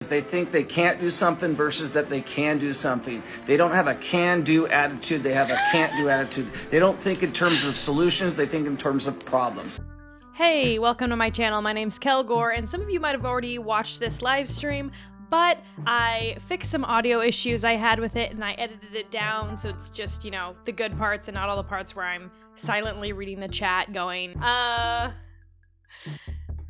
is they think they can't do something versus that they can do something. They don't have a can-do attitude, they have a can't-do attitude. They don't think in terms of solutions, they think in terms of problems. Hey, welcome to my channel. My name's KELGORE, and some of you might have already watched this live stream, but I fixed some audio issues I had with it and I edited it down so it's just, you know, the good parts and not all the parts where I'm silently reading the chat going,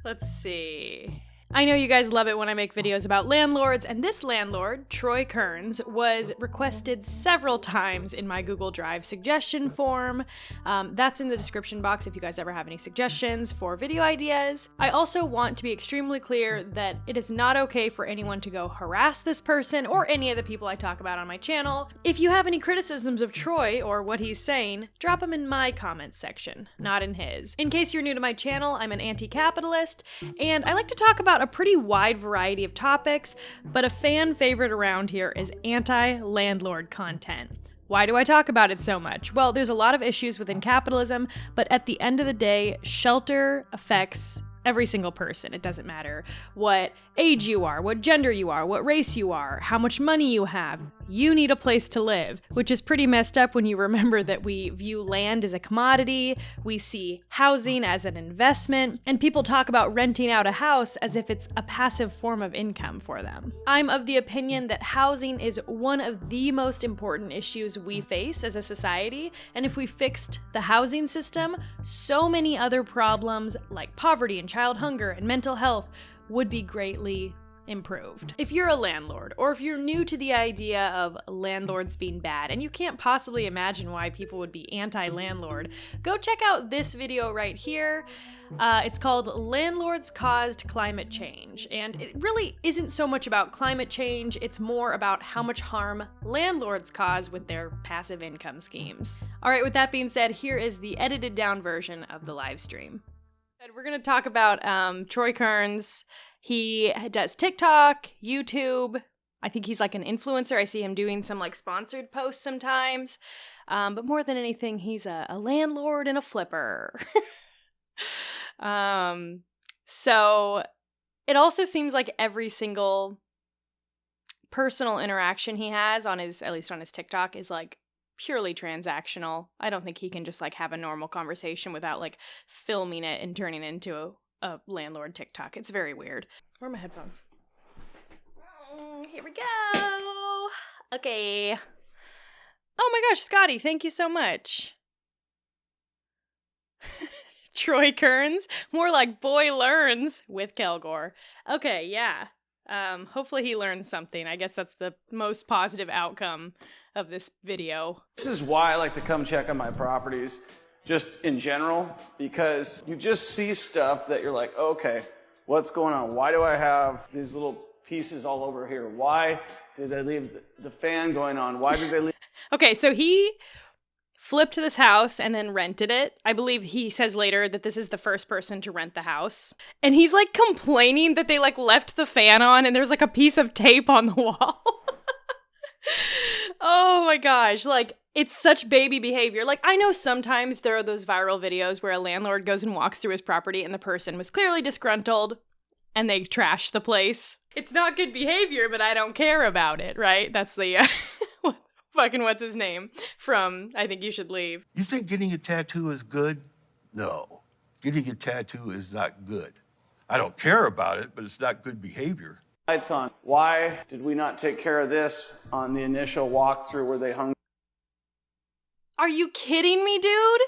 let's see. I know you guys love it when I make videos about landlords, and this landlord, Troy Kearns, was requested several times in my Google Drive suggestion form. That's in the description box if you guys ever have any suggestions for video ideas. I also want to be extremely clear that it is not okay for anyone to go harass this person or any of the people I talk about on my channel. If you have any criticisms of Troy or what he's saying, drop them in my comments section, not in his. In case you're new to my channel, I'm an anti-capitalist, and I like to talk about a pretty wide variety of topics, but a fan favorite around here is anti-landlord content. Why do I talk about it so much? Well, there's a lot of issues within capitalism, but at the end of the day, shelter affects every single person. It doesn't matter what age you are, what gender you are, what race you are, how much money you have. You need a place to live, which is pretty messed up when you remember that we view land as a commodity, we see housing as an investment, and people talk about renting out a house as if it's a passive form of income for them. I'm of the opinion that housing is one of the most important issues we face as a society, and if we fixed the housing system, so many other problems like poverty and child hunger and mental health would be greatly improved. If you're a landlord, or if you're new to the idea of landlords being bad, and you can't possibly imagine why people would be anti-landlord, go check out this video right here. It's called Landlords Caused Climate Change, and it really isn't so much about climate change, it's more about how much harm landlords cause with their passive income schemes. Alright, with that being said, here is the edited down version of the live stream. We're going to talk about Troy Kearns. He does TikTok, YouTube. I think he's like an influencer. I see him doing some like sponsored posts sometimes. But more than anything, he's a landlord and a flipper. So it also seems like every single personal interaction he has on his, at least on his TikTok, is like purely transactional. I don't think he can just like have a normal conversation without like filming it and turning it into a landlord TikTok. It's very weird. Where are my headphones? Here we go. Okay. Oh my gosh, Scotty, thank you so much. Troy Kearns, more like boy learns with KELGORE. Okay, yeah. Hopefully he learns something. I guess that's the most positive outcome of this video. This is why I like to come check on my properties, just in general, because you just see stuff that you're like, okay, what's going on? Why do I have these little pieces all over here? Why did they leave the fan going on? Why did they leave? Okay, so he flipped this house and then rented it. I believe he says later that this is the first person to rent the house. And he's like complaining that they like left the fan on and there's like a piece of tape on the wall. Oh my gosh, like it's such baby behavior. Like I know sometimes there are those viral videos where a landlord goes and walks through his property and the person was clearly disgruntled and they trash the place. It's not good behavior, but I don't care about it, right? That's the fucking what's his name from I Think You Should Leave. You think getting a tattoo is good? No. Getting a tattoo is not good. I don't care about it, but it's not good behavior. Lights on. Why did we not take care of this on the initial walkthrough where they hung? Are you kidding me, dude?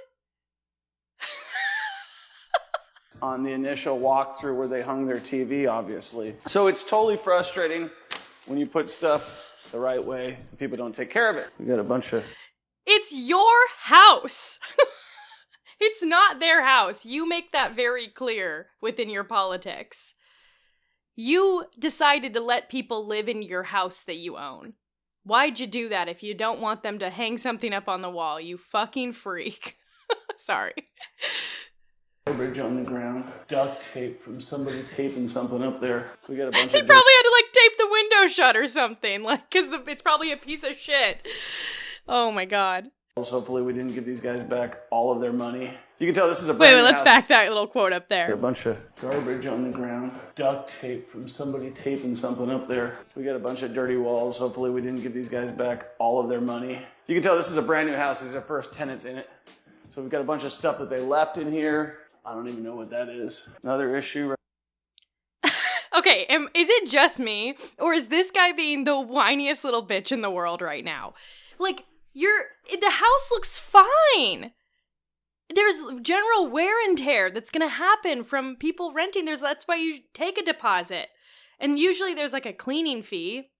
On the initial walkthrough where they hung their TV, obviously. So it's totally frustrating when you put stuff the right way and people don't take care of it. We got a bunch of... It's your house. It's not their house. You make that very clear within your politics. You decided to let people live in your house that you own. Why'd you do that if you don't want them to hang something up on the wall, you fucking freak? Sorry. Garbage on the ground. Duct tape from somebody taping something up there. We got a bunch of... They probably had to like tape the window shut or something, like, because it's probably a piece of shit. Oh my god. Hopefully we didn't give these guys back all of their money. You can tell this is a Wait, brand new let's house. back that little quote up there. A bunch of garbage on the ground. Duct tape from somebody taping something up there. We got a bunch of dirty walls. Hopefully we didn't give these guys back all of their money. You can tell this is a brand new house. These are first tenants in it. So we've got a bunch of stuff that they left in here. I don't even know what that is. Another issue. Okay, is it just me, or is this guy being the whiniest little bitch in the world right now? Like, the house looks fine. There's general wear and tear that's gonna happen from people renting. That's why you take a deposit. And usually there's like a cleaning fee.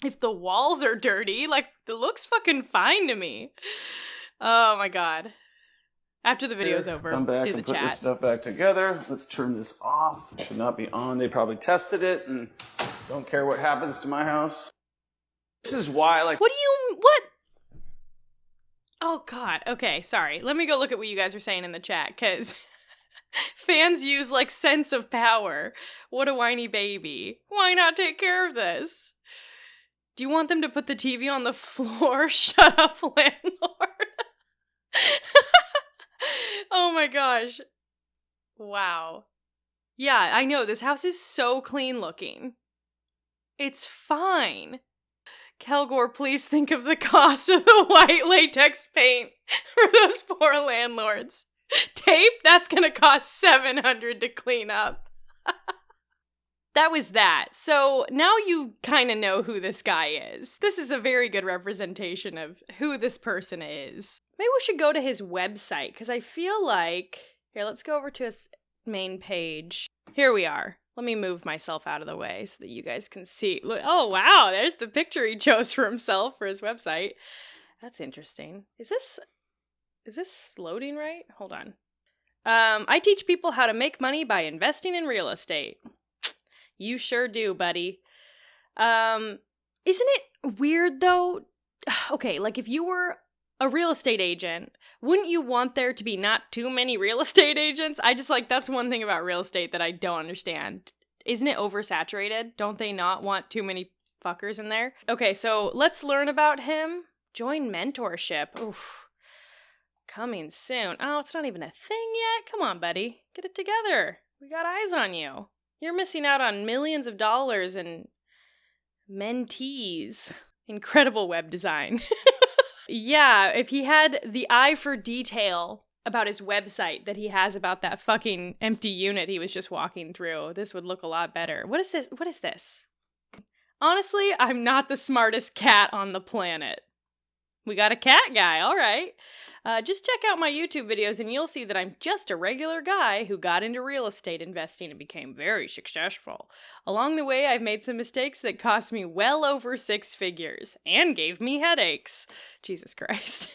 If the walls are dirty, like, it looks fucking fine to me. Oh my God. After the video's over, come back do the and put chat. this stuff back together. Let's turn this off. It should not be on. They probably tested it and don't care what happens to my house. This is why, like... What? Oh God, okay, sorry. Let me go look at what you guys are saying in the chat, because fans use, like, sense of power. What a whiny baby. Why not take care of this? Do you want them to put the TV on the floor? Shut up, landlord. Oh my gosh. Wow. Yeah, I know, this house is so clean looking. It's fine. KELGORE, please think of the cost of the white latex paint for those poor landlords. Tape? That's gonna cost $700 to clean up. That was that. So now you kind of know who this guy is. This is a very good representation of who this person is. Maybe we should go to his website, because I feel like... Here, let's go over to his main page. Here we are. Let me move myself out of the way so that you guys can see. Look, oh, wow, there's the picture he chose for himself for his website. That's interesting. Is this loading right? Hold on. I teach people how to make money by investing in real estate. You sure do, buddy. Isn't it weird, though? Okay, like, if you were a real estate agent, wouldn't you want there to be not too many real estate agents? That's one thing about real estate that I don't understand. Isn't it oversaturated? Don't they not want too many fuckers in there? Okay, so let's learn about him. Join mentorship. Oof. Coming soon. Oh, it's not even a thing yet. Come on, buddy. Get it together. We got eyes on you. You're missing out on millions of dollars in mentees. Incredible web design. Yeah, if he had the eye for detail about his website that he has about that fucking empty unit he was just walking through, this would look a lot better. What is this? What is this? Honestly, I'm not the smartest cat on the planet. We got a cat guy, all right. Just check out my YouTube videos and you'll see that I'm just a regular guy who got into real estate investing and became very successful. Along the way, I've made some mistakes that cost me well over 6 figures and gave me headaches. Jesus Christ.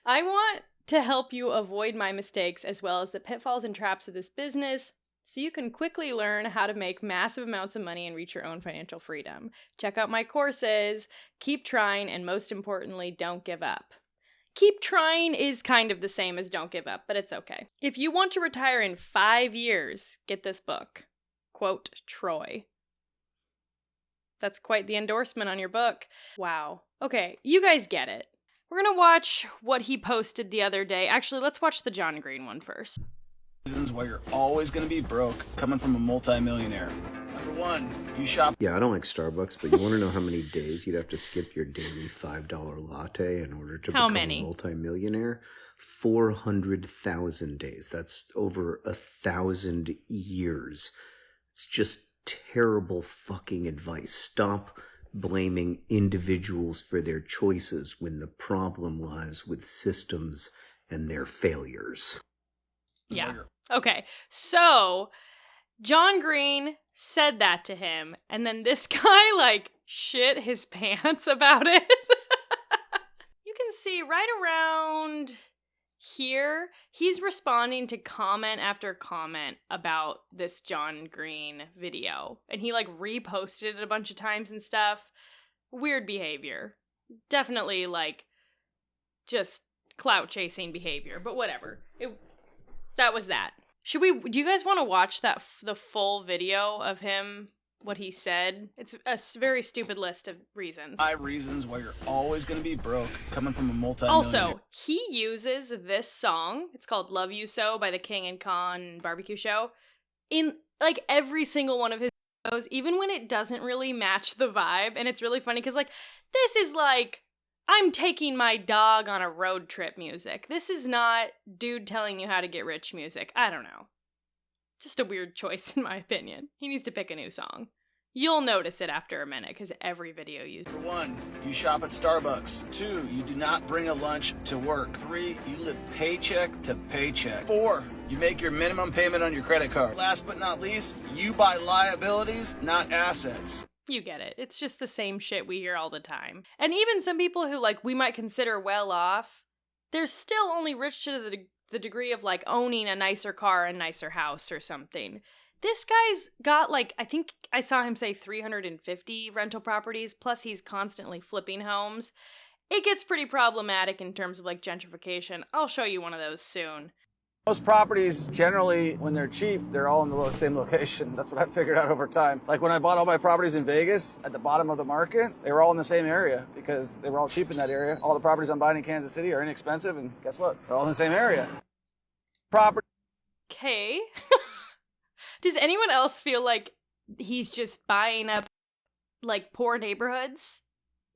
I want to help you avoid my mistakes as well as the pitfalls and traps of this business, so you can quickly learn how to make massive amounts of money and reach your own financial freedom. Check out my courses, keep trying, and most importantly, don't give up. Keep trying is kind of the same as don't give up, but it's okay. If you want to retire in 5 years, get this book. Quote, Troy. That's quite the endorsement on your book. Wow. Okay, you guys get it. We're gonna watch what he posted the other day. Actually, let's watch the John Green one first. Reasons why you're always going to be broke coming from a multimillionaire. Number one, you shop. Yeah, I don't like Starbucks, but you want to know how many days you'd have to skip your daily $5 latte in order to become a multimillionaire? 400,000 days. That's over 1,000 years. It's just terrible fucking advice. Stop blaming individuals for their choices when the problem lies with systems and their failures. Yeah. Okay. So, John Green said that to him, and then this guy, like, shit his pants about it. You can see right around here, he's responding to comment after comment about this John Green video. And he, like, reposted it a bunch of times and stuff. Weird behavior. Definitely, like, just clout-chasing behavior, but whatever. That was that. Do you guys want to watch the full video of him what he said. It's a very stupid list of reasons. 5 reasons why you're always going to be broke coming from a multi-millionaire. Also, he uses this song, it's called Love You So by the King and Con Barbecue Show, in like every single one of his videos, even when it doesn't really match the vibe. And it's really funny because like, this is like, I'm taking my dog on a road trip music. This is not dude telling you how to get rich music. I don't know. Just a weird choice in my opinion. He needs to pick a new song. You'll notice it after a minute because every video uses it. 1, you shop at Starbucks. 2, you do not bring a lunch to work. 3, you live paycheck to paycheck. 4, you make your minimum payment on your credit card. Last but not least, you buy liabilities, not assets. You get it. It's just the same shit we hear all the time. And even some people who like we might consider well off, they're still only rich to the degree of like owning a nicer car and nicer house or something. This guy's got like, I think I saw him say 350 rental properties, plus he's constantly flipping homes. It gets pretty problematic in terms of like gentrification. I'll show you one of those soon. Most properties, generally, when they're cheap, they're all in the same location. That's what I've figured out over time. Like when I bought all my properties in Vegas, at the bottom of the market, they were all in the same area because they were all cheap in that area. All the properties I'm buying in Kansas City are inexpensive, and guess what? They're all in the same area. Property. Okay. Does anyone else feel like he's just buying up, like, poor neighborhoods?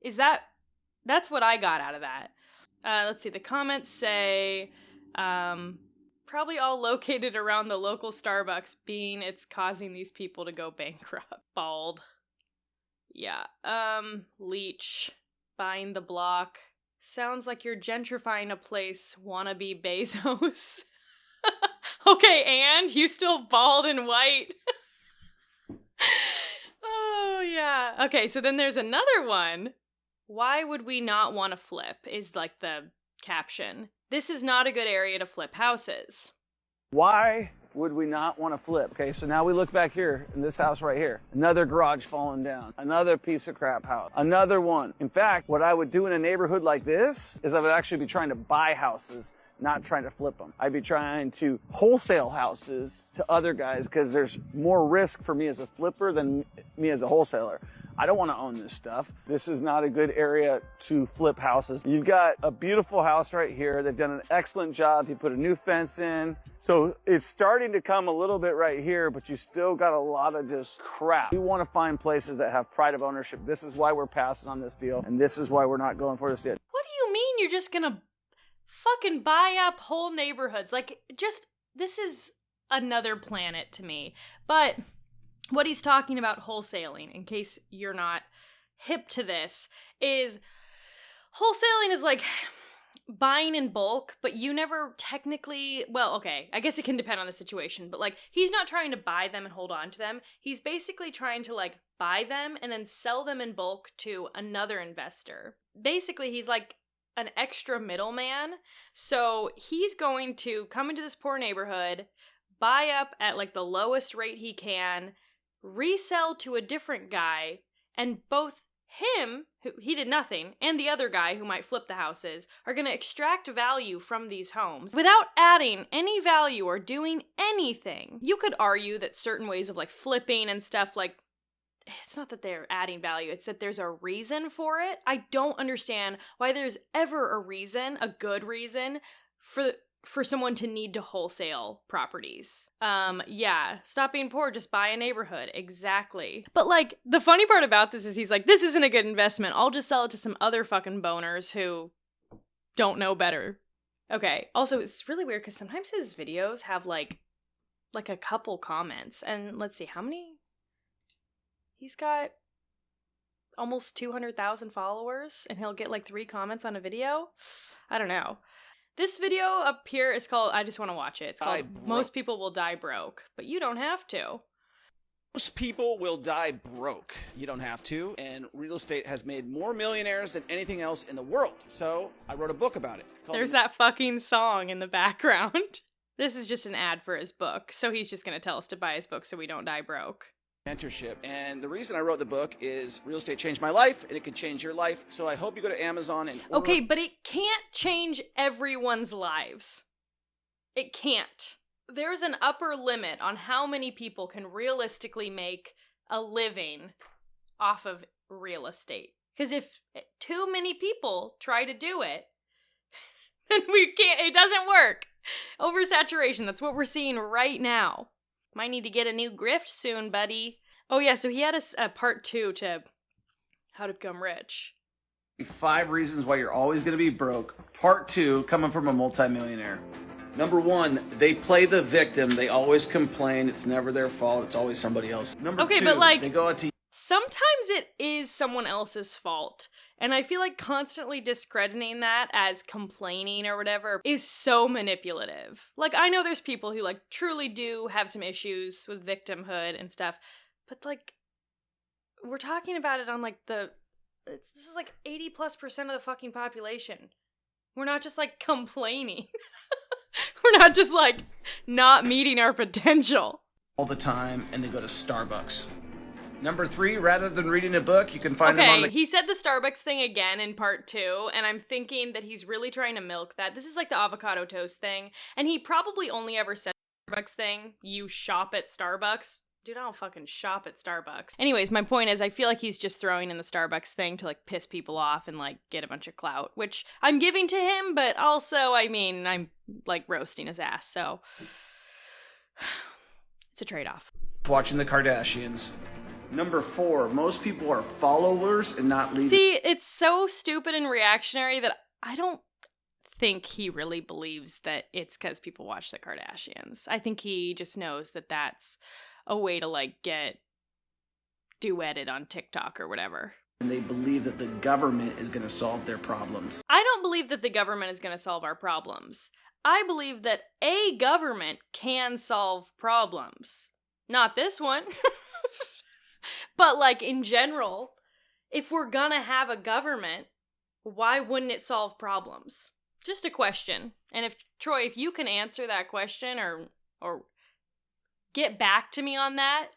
That's what I got out of that. Let's see, the comments say, probably all located around the local Starbucks, being it's causing these people to go bankrupt. Bald. Yeah. Leech. Buying the block. Sounds like you're gentrifying a place. Wanna be Bezos. Okay, and you still bald and white. Oh, yeah. Okay, so then there's another one. Why would we not want to flip is like the caption. This is not a good area to flip houses. Why would we not want to flip? Okay, so now we look back here in this house right here. Another garage falling down. Another piece of crap house. Another one. In fact, what I would do in a neighborhood like this is I would actually be trying to buy houses, not trying to flip them. I'd be trying to wholesale houses to other guys because there's more risk for me as a flipper than me as a wholesaler. I don't want to own this stuff. This is not a good area to flip houses. You've got a beautiful house right here. They've done an excellent job. You put a new fence in. So it's starting to come a little bit right here, but you still got a lot of just crap. We want to find places that have pride of ownership. This is why we're passing on this deal, and this is why we're not going for this deal. What do you mean you're just gonna fucking buy up whole neighborhoods? Like, just, this is another planet to me. But what he's talking about wholesaling, in case you're not hip to this, is wholesaling is like buying in bulk, but you never technically, well, okay, I guess it can depend on the situation, but like he's not trying to buy them and hold on to them. He's basically trying to like buy them and then sell them in bulk to another investor. Basically, he's like an extra middleman. So he's going to come into this poor neighborhood, buy up at like the lowest rate he can, resell to a different guy, and both him, who he did nothing, and the other guy who might flip the houses are going to extract value from these homes without adding any value or doing anything. You could argue that certain ways of like flipping and stuff, like, it's not that they're adding value, it's that there's a reason for it. I don't understand why there's ever a reason, a good reason, for someone to need to wholesale properties. Yeah, stop being poor, just buy a neighborhood. Exactly. But like, the funny part about this is he's like, this isn't a good investment. I'll just sell it to some other fucking boners who don't know better. Okay, also, it's really weird because sometimes his videos have like a couple comments. And let's see, how many? He's got almost 200,000 followers and he'll get like 3 comments on a video. I don't know. This video up here is called, I just want to watch it. It's called Most People Will Die Broke, but you don't have to. Most people will die broke. You don't have to. And real estate has made more millionaires than anything else in the world. So I wrote a book about it. It's called There's that fucking song in the background. This is just an ad for his book. So he's just going to tell us to buy his book so we don't die broke. Mentorship. And the reason I wrote the book is real estate changed my life and it could change your life. So I hope you go to Amazon and order. Okay, but it can't change everyone's lives. It can't. There's an upper limit on how many people can realistically make a living off of real estate. Because if too many people try to do it, then it doesn't work. Oversaturation, that's what we're seeing right now. Might need to get a new grift soon, buddy. Oh yeah, so he had a part 2 to how to become rich. 5 reasons why you're always going to be broke. Part 2, coming from a multimillionaire. Number 1, they play the victim. They always complain. It's never their fault. It's always somebody else. Number 2, but like, they go out to... Sometimes it is someone else's fault. And I feel like constantly discrediting that as complaining or whatever is so manipulative. Like, I know there's people who, like, truly do have some issues with victimhood and stuff. But, like, we're talking about it on, like, this is, like, 80+% of the fucking population. We're not just, like, complaining. We're not just, like, not meeting our potential. All the time, and they go to Starbucks. Number 3, rather than reading a book, you can find them on the... He said the Starbucks thing again in part 2, and I'm thinking that he's really trying to milk that. This is like the avocado toast thing, and he probably only ever said the Starbucks thing. You shop at Starbucks. Dude, I don't fucking shop at Starbucks. Anyways, my point is I feel like he's just throwing in the Starbucks thing to, like, piss people off and, like, get a bunch of clout, which I'm giving to him, but also, I mean, I'm, like, roasting his ass, so... It's a trade-off. Watching the Kardashians. Number 4, most people are followers and not leaders. See, it's so stupid and reactionary that I don't think he really believes that it's because people watch the Kardashians. I think he just knows that that's a way to, like, get duetted on TikTok or whatever. And they believe that the government is going to solve their problems. I don't believe that the government is going to solve our problems. I believe that a government can solve problems. Not this one. But, like, in general, if we're gonna have a government, why wouldn't it solve problems? Just a question. And if, Troy, if you can answer that question or get back to me on that,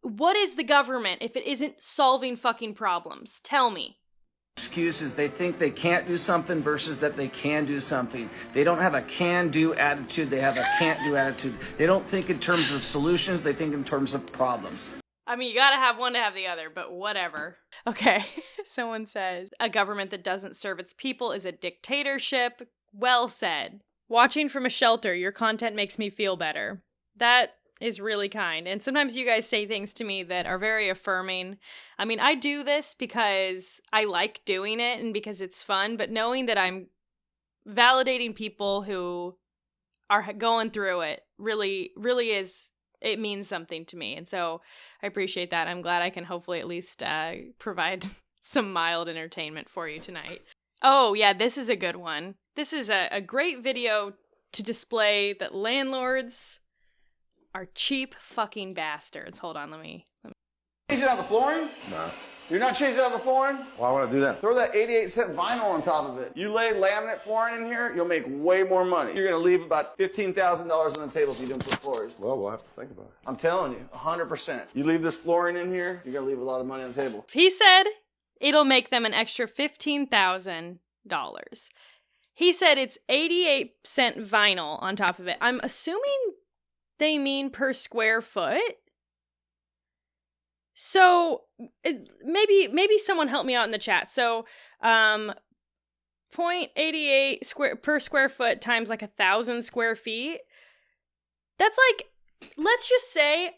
what is the government if it isn't solving fucking problems? Tell me. Excuses. They think they can't do something versus that they can do something. They don't have a can-do attitude. They have a can't-do attitude. They don't think in terms of solutions. They think in terms of problems. I mean, you gotta have one to have the other, but whatever. Okay, someone says, a government that doesn't serve its people is a dictatorship. Well said. Watching from a shelter, your content makes me feel better. That is really kind. And sometimes you guys say things to me that are very affirming. I mean, I do this because I like doing it and because it's fun, but knowing that I'm validating people who are going through it really, really is... It means something to me, and so I appreciate that. I'm glad I can hopefully at least provide some mild entertainment for you tonight. Oh, yeah, this is a good one. This is a great video to display that landlords are cheap fucking bastards. Hold on, let me... Changing out the flooring? No. You're not changing out the flooring? Why would I do that? Throw that 88-cent vinyl on top of it. You lay laminate flooring in here, you'll make way more money. You're going to leave about $15,000 on the table if you don't put floors. Well, we'll have to think about it. I'm telling you, 100%. You leave this flooring in here, you're going to leave a lot of money on the table. He said it'll make them an extra $15,000. He said it's 88-cent vinyl on top of it. I'm assuming they mean per square foot. So maybe someone help me out in the chat. So 0.88 per square foot times like 1,000 square feet. That's like, let's just say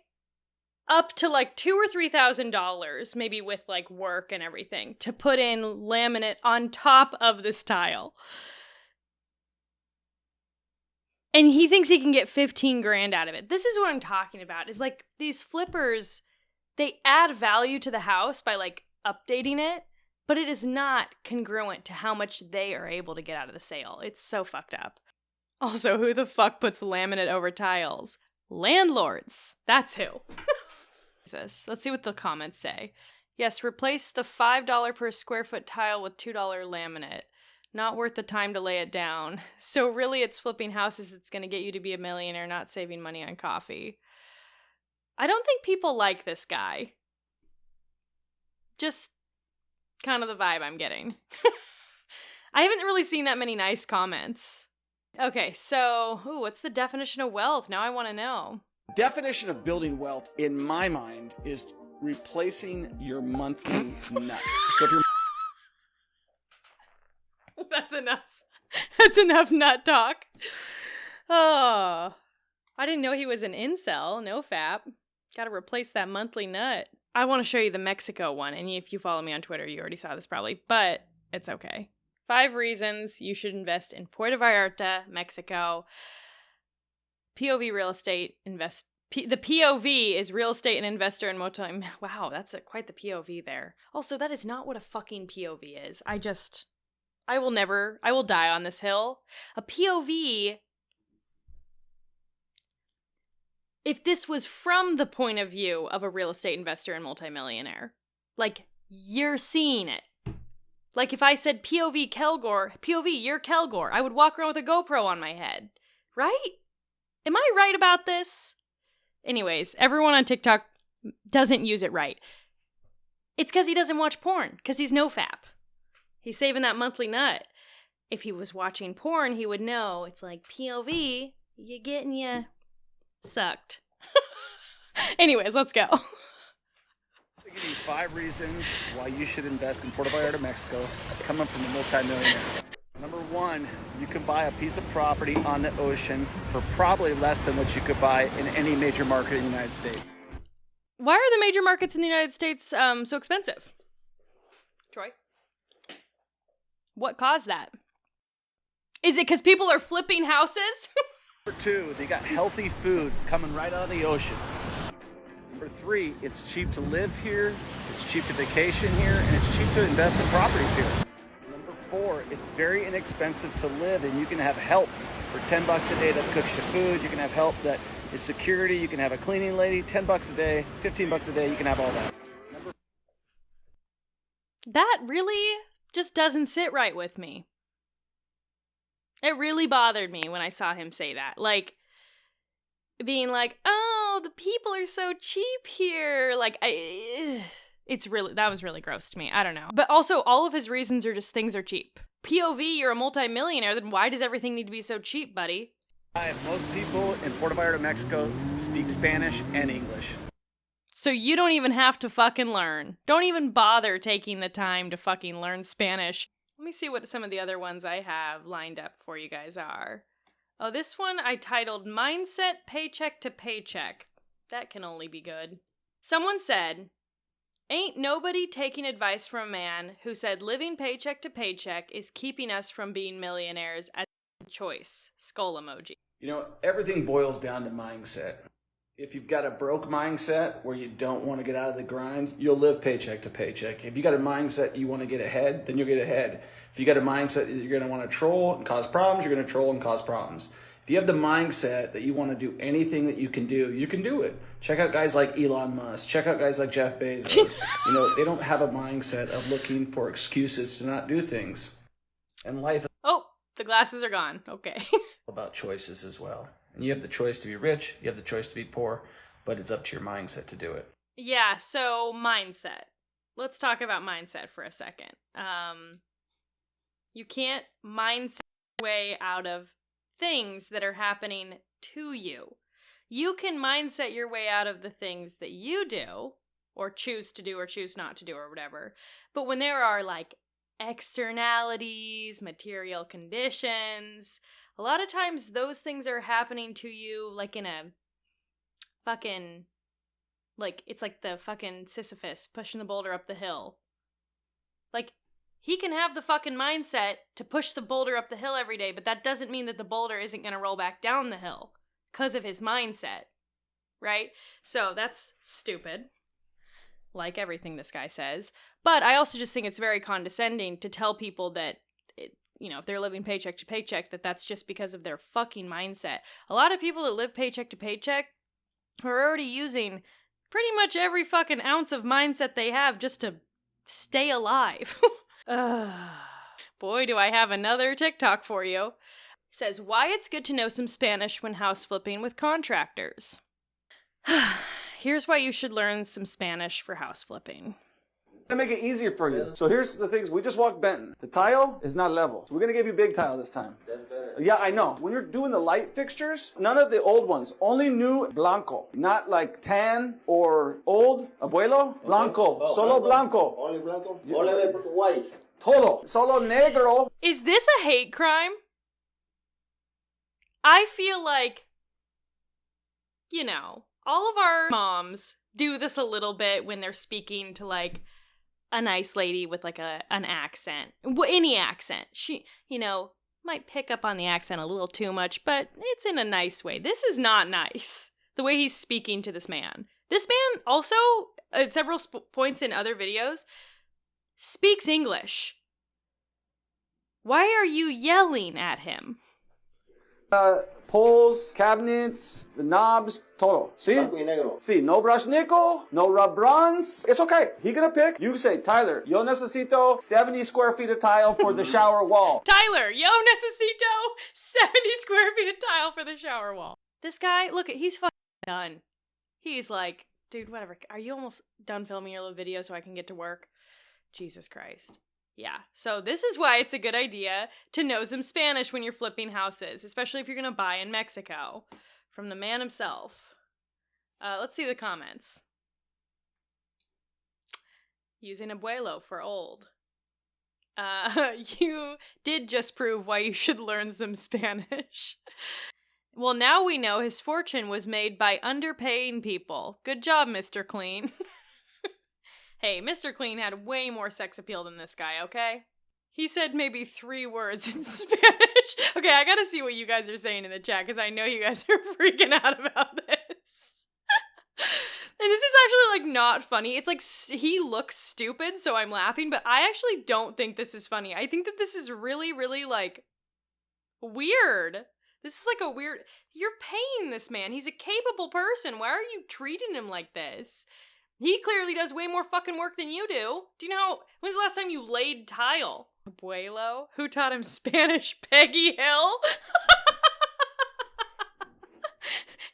up to like $2,000 or $3,000, maybe with like work and everything, to put in laminate on top of this tile. And he thinks he can get 15 grand out of it. This is what I'm talking about. Is like these flippers, they add value to the house by like updating it, but it is not congruent to how much they are able to get out of the sale. It's so fucked up. Also, who the fuck puts laminate over tiles? Landlords. That's who. Let's see what the comments say. Yes, replace the $5 per square foot tile with $2 laminate. Not worth the time to lay it down. So really it's flipping houses that's going to get you to be a millionaire, not saving money on coffee. I don't think people like this guy. Just kind of the vibe I'm getting. I haven't really seen that many nice comments. Okay, so, what's the definition of wealth? Now I want to know. Definition of building wealth, in my mind, is replacing your monthly nut. So if you're That's enough. That's enough nut talk. Oh, I didn't know he was an incel. No fap. Gotta replace that monthly nut. I want to show you the Mexico one, and if you follow me on Twitter, you already saw this probably, but it's okay. 5 reasons you should invest in Puerto Vallarta, Mexico. POV real estate invest. The POV is real estate and investor and multi. Wow, that's quite the POV there. Also, that is not what a fucking POV is. I will die on this hill. A POV, if this was from the point of view of a real estate investor and multimillionaire, like, you're seeing it. Like, if I said POV KELGORE, POV, you're KELGORE, I would walk around with a GoPro on my head. Right? Am I right about this? Anyways, everyone on TikTok doesn't use it right. It's because he doesn't watch porn, because he's no fap. He's saving that monthly nut. If he was watching porn, he would know. It's like, POV, you getting ya sucked. Anyways, let's go. I'll give you 5 reasons why you should invest in Puerto Vallarta, Mexico, coming from a multimillionaire. Number 1, you can buy a piece of property on the ocean for probably less than what you could buy in any major market in the United States. Why are the major markets in the United States so expensive? Troy? What caused that? Is it because people are flipping houses? Number 2, they got healthy food coming right out of the ocean. Number 3, it's cheap to live here, it's cheap to vacation here, and it's cheap to invest in properties here. Number 4, it's very inexpensive to live, and you can have help for $10 a day that cooks your food. You can have help that is security. You can have a cleaning lady, $10 a day, $15 a day. You can have all that. That really just doesn't sit right with me. It really bothered me when I saw him say that. Like, being like, oh, the people are so cheap here. Like, that was really gross to me. I don't know. But also, all of his reasons are just things are cheap. POV, you're a multimillionaire, then why does everything need to be so cheap, buddy? Most people in Puerto Vallarta, Mexico speak Spanish and English. So you don't even have to fucking learn. Don't even bother taking the time to fucking learn Spanish. Let me see what some of the other ones I have lined up for you guys are. Oh, this one I titled Mindset Paycheck to Paycheck. That can only be good. Someone said, ain't nobody taking advice from a man who said living paycheck to paycheck is keeping us from being millionaires as a choice. Skull emoji. You know, everything boils down to mindset. If you've got a broke mindset where you don't want to get out of the grind, you'll live paycheck to paycheck. If you got a mindset you want to get ahead, then you'll get ahead. If you got a mindset that you're going to want to troll and cause problems, you're going to troll and cause problems. If you have the mindset that you want to do anything that you can do it. Check out guys like Elon Musk. Check out guys like Jeff Bezos. You know, they don't have a mindset of looking for excuses to not do things. And life is Oh, the glasses are gone. Okay. about choices as well. And you have the choice to be rich, you have the choice to be poor, but it's up to your mindset to do it. Yeah, so mindset. Let's talk about mindset for a second. You can't mindset your way out of things that are happening to you. You can mindset your way out of the things that you do, or choose to do, or choose not to do, or whatever. But when there are, like, externalities, material conditions, a lot of times those things are happening to you, like, in a fucking, like, it's like the fucking Sisyphus pushing the boulder up the hill. Like, he can have the fucking mindset to push the boulder up the hill every day, but that doesn't mean that the boulder isn't going to roll back down the hill because of his mindset, right? So that's stupid, like everything this guy says. But I also just think it's very condescending to tell people that, you know, if they're living paycheck to paycheck, that's just because of their fucking mindset. A lot of people that live paycheck to paycheck are already using pretty much every fucking ounce of mindset they have just to stay alive. Boy, do I have another TikTok for you. It says, why it's good to know some Spanish when house flipping with contractors. Here's why you should learn some Spanish for house flipping. To make it easier for you. So here's the things. We just walked Benton. The tile is not level. So we're going to give you big tile this time. That's better. Yeah, I know. When you're doing the light fixtures, none of the old ones. Only new blanco. Not like tan or old. Abuelo? Blanco. Oh, Solo blanco. Only blanco? Only white. Todo. Solo negro. Is this a hate crime? I feel like, you know, all of our moms do this a little bit when they're speaking to, like, a nice lady with, like, an accent. Any accent. She, you know, might pick up on the accent a little too much, but it's in a nice way. This is not nice, the way he's speaking to this man. This man also, at several points in other videos, speaks English. Why are you yelling at him? Poles, cabinets, the knobs, todo. See? Blanco y negro. See, no brush nickel, no rub bronze. It's okay. He gonna pick. You say, Tyler, yo necesito 70 square feet of tile for the shower wall. Tyler, yo necesito 70 square feet of tile for the shower wall. This guy, look, he's fucking done. He's like, dude, whatever. Are you almost done filming your little video so I can get to work? Jesus Christ. Yeah, so this is why it's a good idea to know some Spanish when you're flipping houses, especially if you're going to buy in Mexico. From the man himself. Let's see the comments. Using abuelo for old. You did just prove why you should learn some Spanish. Well, now we know his fortune was made by underpaying people. Good job, Mr. Clean. Hey, Mr. Clean had way more sex appeal than this guy, okay? He said maybe 3 words in Spanish. Okay, I gotta see what you guys are saying in the chat, because I know you guys are freaking out about this. And this is actually, like, not funny. It's like, he looks stupid, so I'm laughing, but I actually don't think this is funny. I think that this is really, really, like, weird. This is, like, a weird... You're paying this man. He's a capable person. Why are you treating him like this? He clearly does way more fucking work than you do. Do you know when's the last time you laid tile? Abuelo? Who taught him Spanish? Peggy Hill?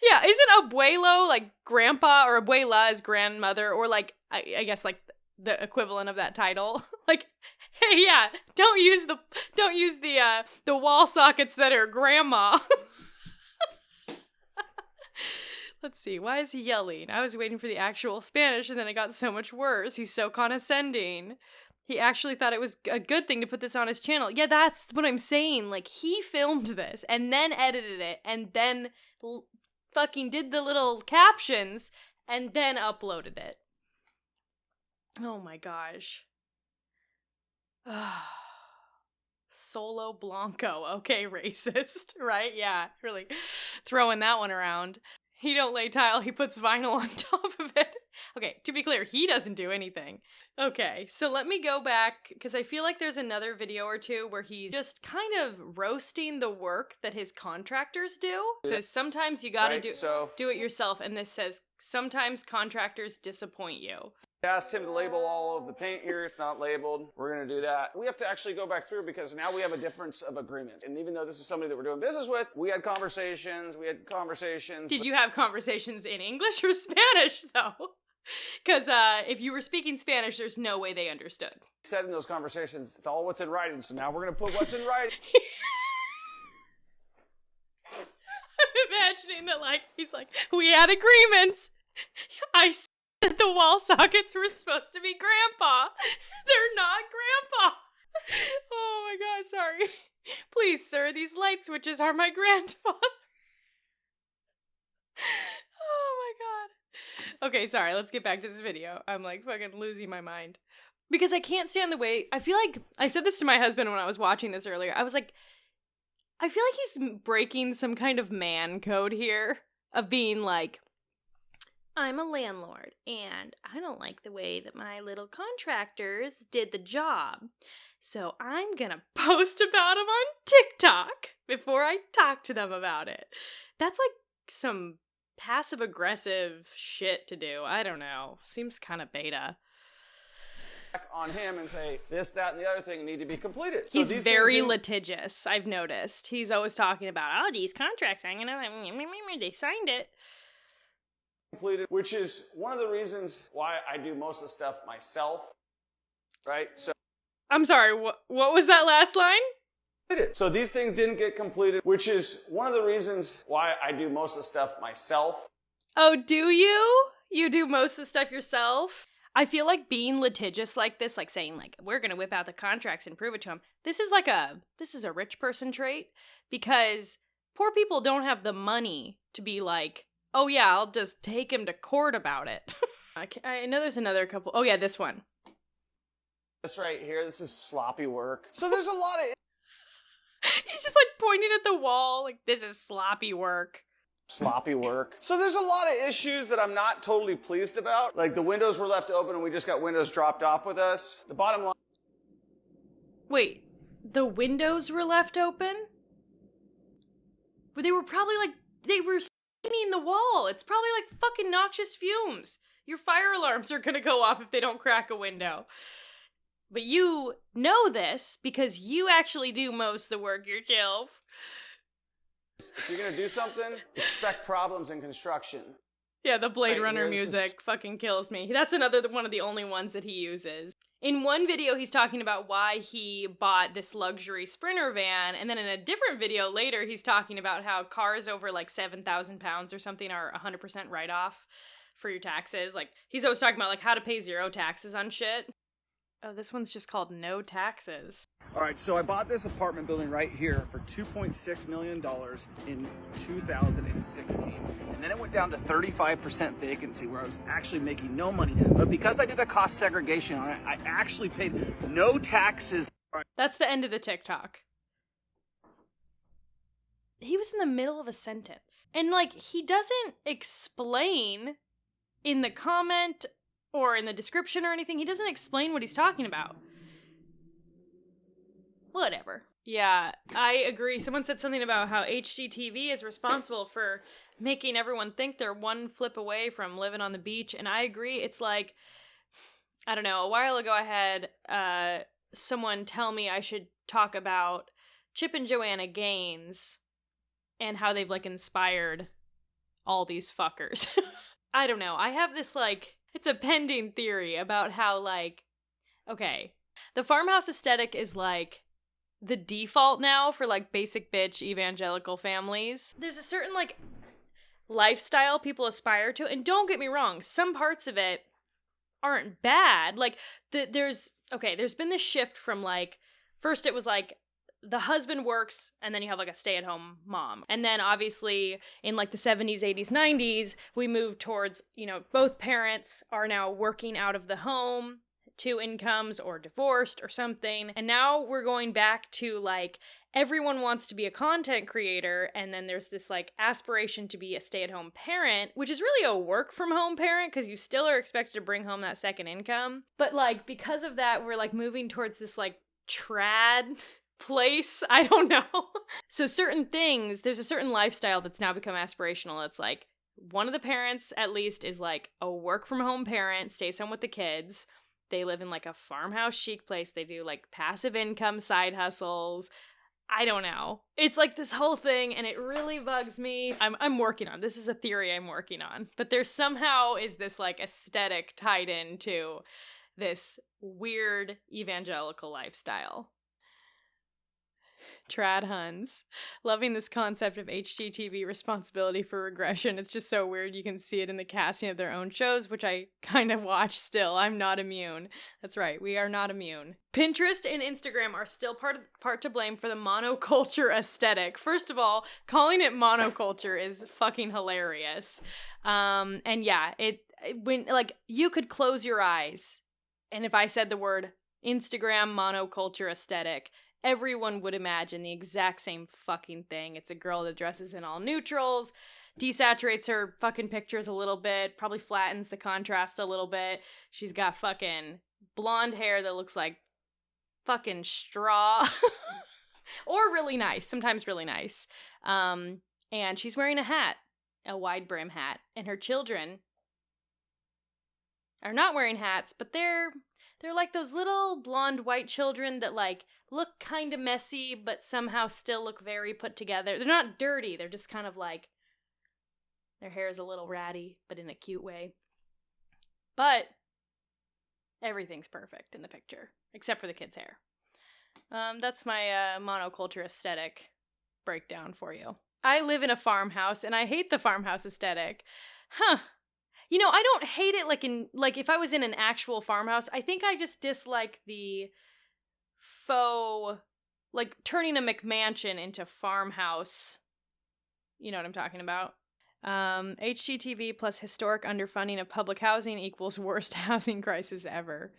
Yeah, isn't abuelo like grandpa, or abuela is grandmother, or like, I guess like the equivalent of that title? Like, hey, yeah, don't use the wall sockets that are grandma. Let's see, why is he yelling? I was waiting for the actual Spanish, and then it got so much worse. He's so condescending. He actually thought it was a good thing to put this on his channel. Yeah, that's what I'm saying. Like, he filmed this, and then edited it, and then fucking did the little captions, and then uploaded it. Oh my gosh. Solo Blanco. Okay, racist, right? Yeah, really throwing that one around. He don't lay tile, he puts vinyl on top of it. Okay, to be clear, he doesn't do anything. Okay, so let me go back, because I feel like there's another video or two where he's just kind of roasting the work that his contractors do. It says, sometimes you gotta do it yourself, and this says, sometimes contractors disappoint you. I asked him to label all of the paint here. It's not labeled. We're going to do that. We have to actually go back through, because now we have a difference of agreement. And even though this is somebody that we're doing business with, we had conversations. Did you have conversations in English or Spanish, though? Because if you were speaking Spanish, there's no way they understood. He said in those conversations, it's all what's in writing. So now we're going to put what's in writing. I'm imagining that, like, he's like, we had agreements. I that the wall sockets were supposed to be grandpa. They're not grandpa. Oh my god, sorry. Please, sir, these light switches are my grandfather. Oh my god. Okay, sorry, let's get back to this video. I'm like fucking losing my mind. Because I can't stand the way, I feel like, I said this to my husband when I was watching this earlier. I was like, I feel like he's breaking some kind of man code here of being like, I'm a landlord, and I don't like the way that my little contractors did the job. So I'm gonna post about them on TikTok before I talk to them about it. That's like some passive-aggressive shit to do. I don't know. Seems kind of beta. On him and say, this, that, and the other thing need to be completed. So he's very litigious, I've noticed. He's always talking about, oh, these contracts, I'm gonna, they signed it. Completed, which is one of the reasons why I do most of the stuff myself, right? So I'm sorry, what was that last line? So these things didn't get completed, which is one of the reasons why I do most of the stuff myself. Oh, do you? You do most of the stuff yourself? I feel like being litigious like this, like saying like, we're going to whip out the contracts and prove it to him. This is a rich person trait, because poor people don't have the money to be like, oh yeah, I'll just take him to court about it. I know there's another couple. Oh yeah, this one. This right here, this is sloppy work. So there's a lot of... He's just like pointing at the wall, like, this is sloppy work. Sloppy work. So there's a lot of issues that I'm not totally pleased about. Like the windows were left open and we just got windows dropped off with us. The bottom line... Wait, the windows were left open? But they were probably like, they were spinning the wall. It's probably like fucking noxious fumes. Your fire alarms are gonna go off if they don't crack a window. But you know this because you actually do most of the work yourself. If you're gonna do something, expect problems in construction. Yeah, the Blade Right, Runner this is- music fucking kills me. That's another one of the only ones that he uses. In one video, he's talking about why he bought this luxury Sprinter van, and then in a different video later, he's talking about how cars over like 7,000 pounds or something are 100% write-off for your taxes. Like, he's always talking about like how to pay zero taxes on shit. Oh, this one's just called No Taxes. All right, so I bought this apartment building right here for $2.6 million in 2016. And then it went down to 35% vacancy where I was actually making no money. But because I did a cost segregation on it, I actually paid no taxes. That's the end of the TikTok. He was in the middle of a sentence. And like, he doesn't explain in the comment or in the description or anything. He doesn't explain what he's talking about. Whatever. Yeah, I agree. Someone said something about how HGTV is responsible for making everyone think they're one flip away from living on the beach, and I agree. It's like, I don't know, a while ago I had someone tell me I should talk about Chip and Joanna Gaines and how they've, like, inspired all these fuckers. I don't know. I have this, like, it's a pending theory about how, like, okay, the farmhouse aesthetic is, like, the default now for, like, basic bitch evangelical families. There's a certain, like, lifestyle people aspire to, and don't get me wrong, some parts of it aren't bad. Like, there's been this shift from, like, first it was, like, the husband works, and then you have, like, a stay-at-home mom. And then, obviously, in, like, the 70s, 80s, 90s, we moved towards, you know, both parents are now working out of the home, 2 incomes, or divorced, or something. And now we're going back to, like, everyone wants to be a content creator, and then there's this, like, aspiration to be a stay-at-home parent, which is really a work-from-home parent, because you still are expected to bring home that second income. But, like, because of that, we're, like, moving towards this, like, trad place. I don't know. So certain things, there's a certain lifestyle that's now become aspirational. It's like one of the parents at least is like a work from home parent, stays home with the kids. They live in like a farmhouse chic place. They do like passive income side hustles. I don't know. It's like this whole thing, and it really bugs me. I'm working on this. Is a theory I'm working on. But there somehow is this like aesthetic tied into this weird evangelical lifestyle. Trad Huns. Loving this concept of HGTV responsibility for regression. It's just so weird. You can see it in the casting of their own shows, which I kind of watch still. I'm not immune. That's right. We are not immune. Pinterest and Instagram are still part to blame for the monoculture aesthetic. First of all, calling it monoculture is fucking hilarious. And yeah, when like you could close your eyes, and if I said the word Instagram monoculture aesthetic, everyone would imagine the exact same fucking thing. It's a girl that dresses in all neutrals, desaturates her fucking pictures a little bit, probably flattens the contrast a little bit. She's got fucking blonde hair that looks like fucking straw. Or really nice, sometimes really nice. And she's wearing a hat, a wide brim hat. And her children are not wearing hats, but they're like those little blonde white children that like look kind of messy, but somehow still look very put together. They're not dirty. They're just kind of like, their hair is a little ratty, but in a cute way. But everything's perfect in the picture, except for the kid's hair. That's my monoculture aesthetic breakdown for you. I live in a farmhouse, and I hate the farmhouse aesthetic. Huh. You know, I don't hate it like if I was in an actual farmhouse. I think I just dislike the faux, like turning a McMansion into farmhouse. You know what I'm talking about? HGTV plus historic underfunding of public housing equals worst housing crisis ever.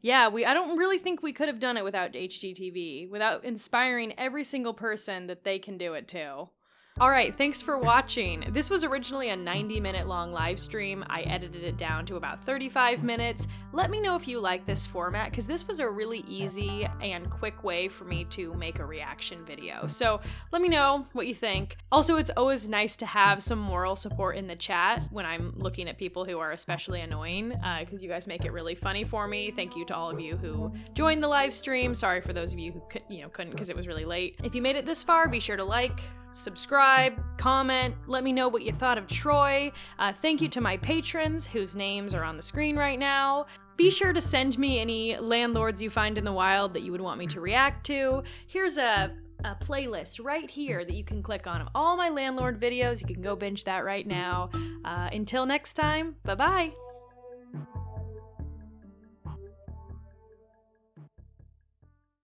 Yeah, I don't really think we could have done it without HGTV, without inspiring every single person that they can do it too. All right, thanks for watching. This was originally a 90-minute long live stream. I edited it down to about 35 minutes. Let me know if you like this format, because this was a really easy and quick way for me to make a reaction video. So let me know what you think. Also, it's always nice to have some moral support in the chat when I'm looking at people who are especially annoying, because you guys make it really funny for me. Thank you to all of you who joined the live stream. Sorry for those of you who couldn't because it was really late. If you made it this far, be sure to like, subscribe, comment, let me know what you thought of Troy. Thank you to my patrons whose names are on the screen right now. Be sure to send me any landlords you find in the wild that you would want me to react to. Here's a playlist right here that you can click on of all my landlord videos. You can go binge that right now. Until next time, bye-bye.